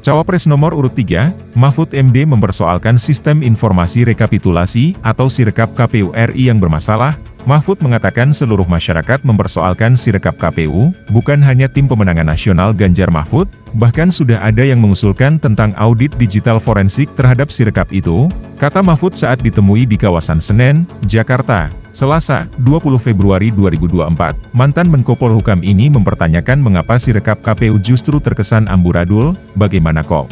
Cawapres nomor urut 3, Mahfud MD mempersoalkan sistem informasi rekapitulasi atau Sirekap KPU RI yang bermasalah. Mahfud mengatakan seluruh masyarakat mempersoalkan Sirekap KPU, bukan hanya tim pemenangan nasional Ganjar Mahfud, bahkan sudah ada yang mengusulkan tentang audit digital forensik terhadap Sirekap itu, kata Mahfud saat ditemui di kawasan Senen, Jakarta, Selasa, 20 Februari 2024. Mantan Menko Polhukam ini mempertanyakan mengapa Sirekap KPU justru terkesan amburadul, bagaimana kok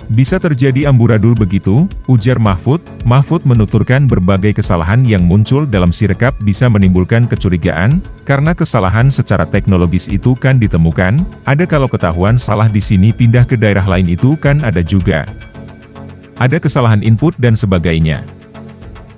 bisa terjadi amburadul begitu, ujar Mahfud. Mahfud menuturkan berbagai kesalahan yang muncul dalam Sirekap bisa menimbulkan kecurigaan, karena kesalahan secara teknologis itu kan ditemukan, ada kalau ketahuan salah di sini pindah ke daerah lain itu kan ada juga. Ada kesalahan input dan sebagainya.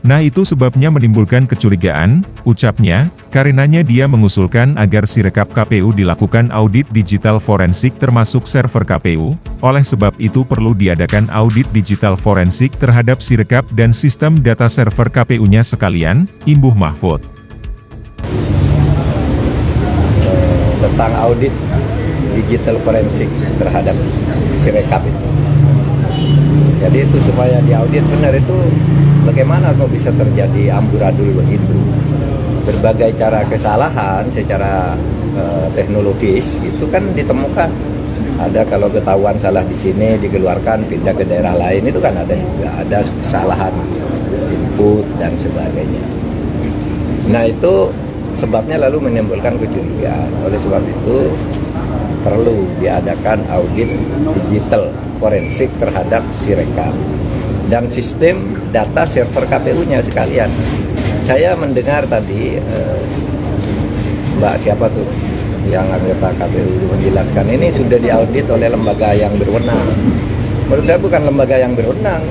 Nah itu sebabnya menimbulkan kecurigaan, ucapnya, karenanya dia mengusulkan agar Sirekap KPU dilakukan audit digital forensik termasuk server KPU, oleh sebab itu perlu diadakan audit digital forensik terhadap Sirekap dan sistem data server KPU-nya sekalian, imbuh Mahfud. Tentang audit digital forensik terhadap Sirekap itu. Jadi itu supaya diaudit benar itu bagaimana kok bisa terjadi amburadul begitu. Berbagai cara kesalahan secara teknologis itu kan ditemukan. Ada kalau ketahuan salah di sini dikeluarkan pindah ke daerah lain itu kan ada juga. Ada kesalahan input dan sebagainya. Nah itu sebabnya lalu menimbulkan kecurigaan. Oleh sebab itu perlu diadakan audit digital forensik terhadap Sirekap dan sistem data server KPU-nya sekalian. Saya mendengar tadi Mbak siapa tuh yang anggota KPU menjelaskan ini sudah diaudit oleh lembaga yang berwenang. Menurut saya bukan lembaga yang berwenang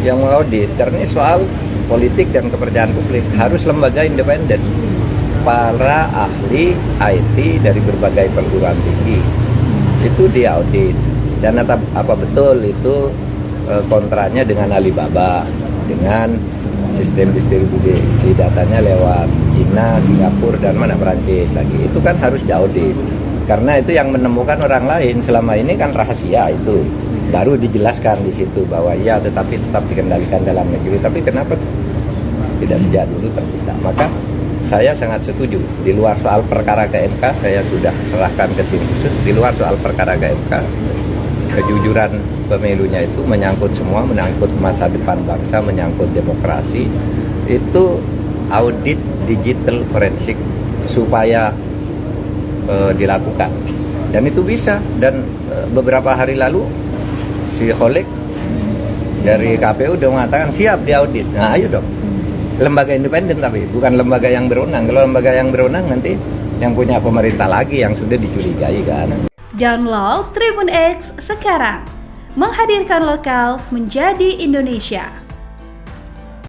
yang mengaudit, karena ini soal politik dan kepercayaan publik, harus lembaga independen. Para ahli IT dari berbagai perguruan tinggi itu diaudit. Dan apa betul itu kontraknya dengan Alibaba, dengan sistem distribusi datanya lewat Cina, Singapura, dan mana Perancis lagi. Itu kan harus diaudit. Karena itu yang menemukan orang lain. Selama ini kan rahasia itu. Baru dijelaskan di situ bahwa ya tetap dikendalikan dalam negeri. Tapi kenapa tidak sejak dulu terbuka? Maka saya sangat setuju. Di luar soal perkara ke MK, saya sudah serahkan ke tim khusus. Di luar soal perkara ke MK, kejujuran pemilunya itu menyangkut semua, menyangkut masa depan bangsa, menyangkut demokrasi. Itu audit digital forensik supaya dilakukan. Dan itu bisa. Dan beberapa hari lalu si Holik dari KPU udah mengatakan siap diaudit. Nah ayo dong. Lembaga independen tapi bukan lembaga yang berwenang. Kalau lembaga yang berwenang nanti yang punya pemerintah lagi yang sudah dicurigai kan. Download Tribun X sekarang, menghadirkan lokal menjadi Indonesia.